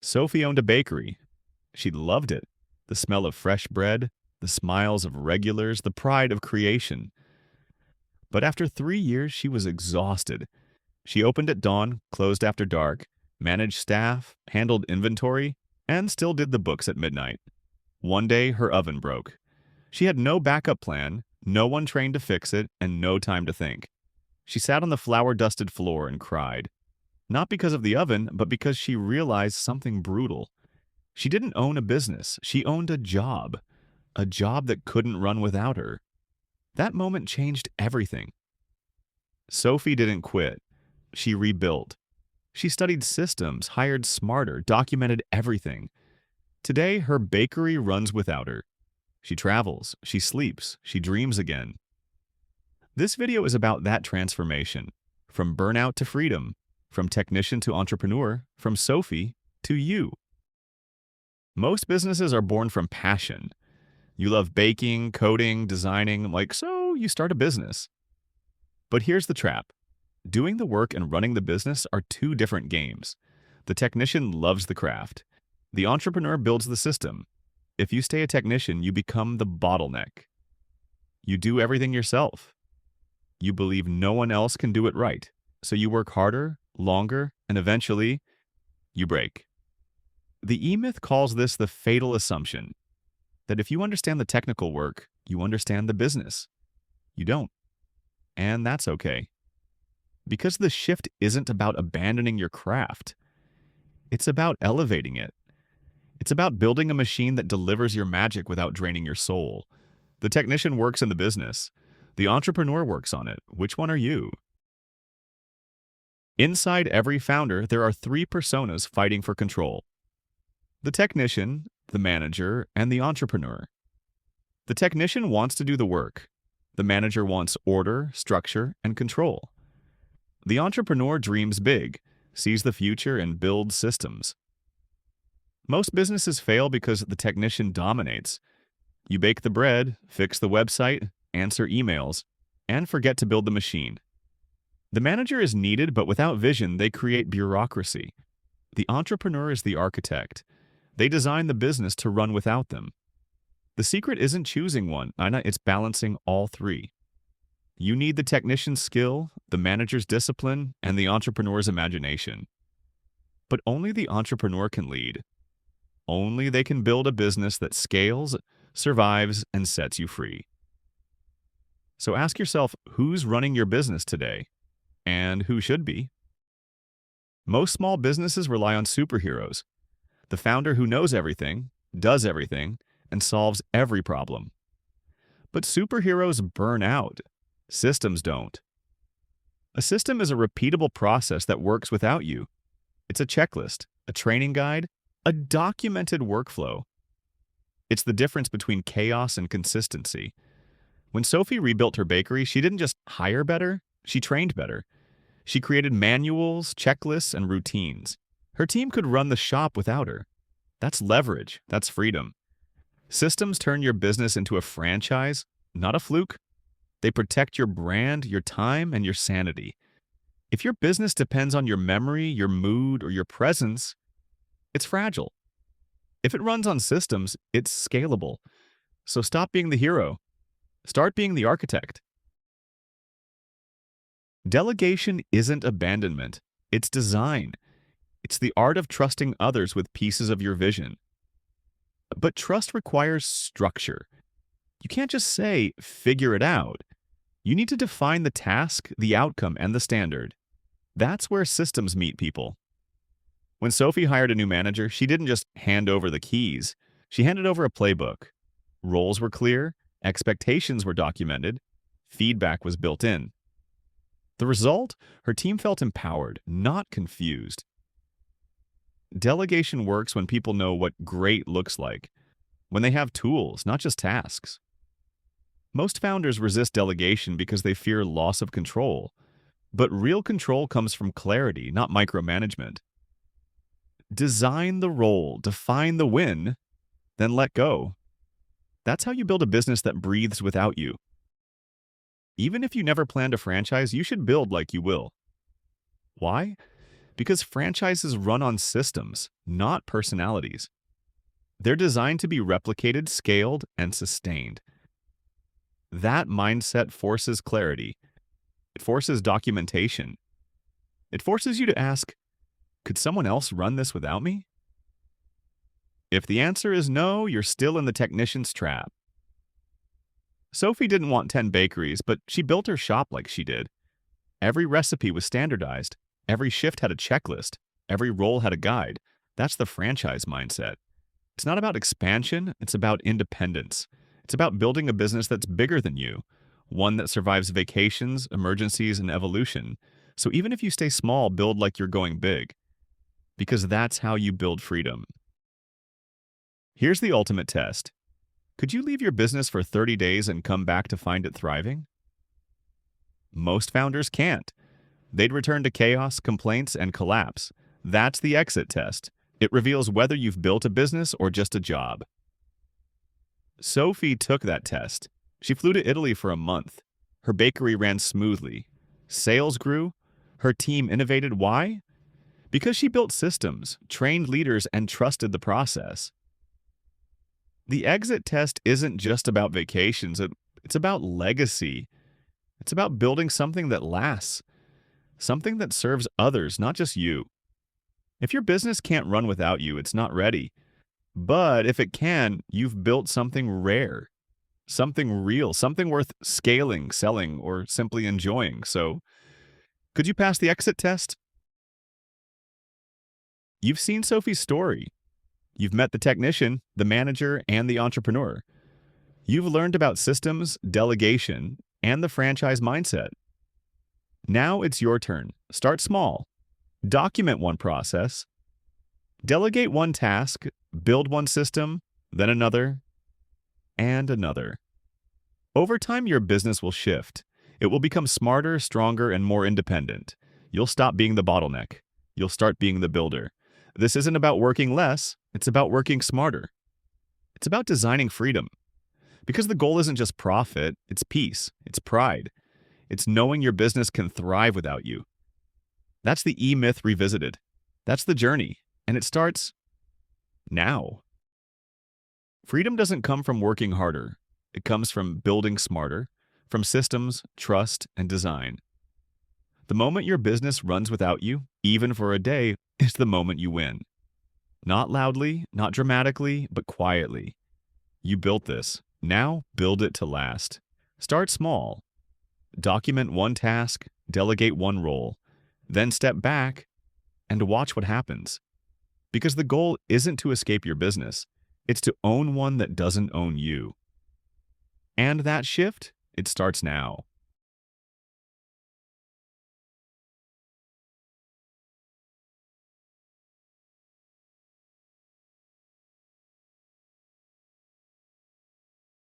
Sophie owned a bakery. She loved it. The smell of fresh bread, the smiles of regulars, the pride of creation. But after 3 years, she was exhausted. She opened at dawn, closed after dark, managed staff, handled inventory, and still did the books at midnight. One day, her oven broke. She had no backup plan, no one trained to fix it, and no time to think. She sat on the flour-dusted floor and cried. Not because of the oven, but because she realized something brutal. She didn't own a business. She owned a job that couldn't run without her. That moment changed everything. Sophie didn't quit. She rebuilt. She studied systems, hired smarter, documented everything. Today, her bakery runs without her. She travels, she sleeps, she dreams again. This video is about that transformation, from burnout to freedom, from technician to entrepreneur, from Sophie to you. Most businesses are born from passion. You love baking, coding, designing, so you start a business. But here's the trap. Doing the work and running the business are two different games. The technician loves the craft. The entrepreneur builds the system. If you stay a technician, you become the bottleneck. You do everything yourself. You believe no one else can do it right, so you work harder, longer, and eventually, you break. The E-Myth calls this the fatal assumption, that if you understand the technical work, you understand the business. You don't. And that's okay. Because the shift isn't about abandoning your craft. It's about elevating it. It's about building a machine that delivers your magic without draining your soul. The technician works in the business. The entrepreneur works on it. Which one are you? Inside every founder, there are three personas fighting for control. The technician, the manager, and the entrepreneur. The technician wants to do the work. The manager wants order, structure, and control. The entrepreneur dreams big, sees the future, and builds systems. Most businesses fail because the technician dominates. You bake the bread, fix the website, answer emails, and forget to build the machine. The manager is needed, but without vision, they create bureaucracy. The entrepreneur is the architect. They design the business to run without them. The secret isn't choosing one, it's balancing all three. You need the technician's skill, the manager's discipline, and the entrepreneur's imagination. But only the entrepreneur can lead. Only they can build a business that scales, survives, and sets you free. So ask yourself, who's running your business today? And who should be? Most small businesses rely on superheroes. The founder who knows everything, does everything, and solves every problem. But superheroes burn out. Systems don't. A system is a repeatable process that works without you. It's a checklist, a training guide, a documented workflow. It's the difference between chaos and consistency. When Sophie rebuilt her bakery, she didn't just hire better, she trained better. She created manuals, checklists, and routines. Her team could run the shop without her. That's leverage. That's freedom. Systems turn your business into a franchise, not a fluke. They protect your brand, your time, and your sanity. If your business depends on your memory, your mood, or your presence, it's fragile. If it runs on systems, it's scalable. So stop being the hero. Start being the architect. Delegation isn't abandonment. It's design. It's the art of trusting others with pieces of your vision. But trust requires structure. You can't just say, figure it out. You need to define the task, the outcome, and the standard. That's where systems meet people. When Sophie hired a new manager, she didn't just hand over the keys. She handed over a playbook. Roles were clear, expectations were documented, feedback was built in. The result? Her team felt empowered, not confused. Delegation works when people know what great looks like, when they have tools, not just tasks. Most founders resist delegation because they fear loss of control, but real control comes from clarity, not micromanagement. Design the role, define the win, then let go. That's how you build a business that breathes without you. Even if you never planned a franchise, you should build like you will. Why? Because franchises run on systems, not personalities. They're designed to be replicated, scaled, and sustained. That mindset forces clarity. It forces documentation. It forces you to ask, could someone else run this without me? If the answer is no, you're still in the technician's trap. Sophie didn't want 10 bakeries, but she built her shop like she did. Every recipe was standardized. Every shift had a checklist. Every role had a guide. That's the franchise mindset. It's not about expansion, it's about independence. It's about building a business that's bigger than you, one that survives vacations, emergencies, and evolution. So even if you stay small, build like you're going big. Because that's how you build freedom. Here's the ultimate test. Could you leave your business for 30 days and come back to find it thriving? Most founders can't. They'd return to chaos, complaints, and collapse. That's the exit test. It reveals whether you've built a business or just a job. Sophie took that test. She flew to Italy for a month. Her bakery ran smoothly. Sales grew. Her team innovated. Why? Because she built systems, trained leaders, and trusted the process. The exit test isn't just about vacations. It's about legacy. It's about building something that lasts, something that serves others, not just you. If your business can't run without you, it's not ready. But if it can, you've built something rare, something real, something worth scaling, selling, or simply enjoying. So, could you pass the exit test? You've seen Sophie's story. You've met the technician, the manager, and the entrepreneur. You've learned about systems, delegation, and the franchise mindset. Now it's your turn. Start small. Document one process. Delegate one task. Build one system, then another, and another. Over time, your business will shift. It will become smarter, stronger, and more independent. You'll stop being the bottleneck. You'll start being the builder. This isn't about working less. It's about working smarter. It's about designing freedom. Because the goal isn't just profit, it's peace, it's pride. It's knowing your business can thrive without you. That's the E-Myth revisited. That's the journey, and it starts now. Freedom doesn't come from working harder. It comes from building smarter, from systems, trust, and design. The moment your business runs without you, even for a day, is the moment you win. Not loudly, not dramatically, but quietly. You built this. Now build it to last. Start small. Document one task, delegate one role, then step back and watch what happens. Because the goal isn't to escape your business, it's to own one that doesn't own you. And that shift, it starts now.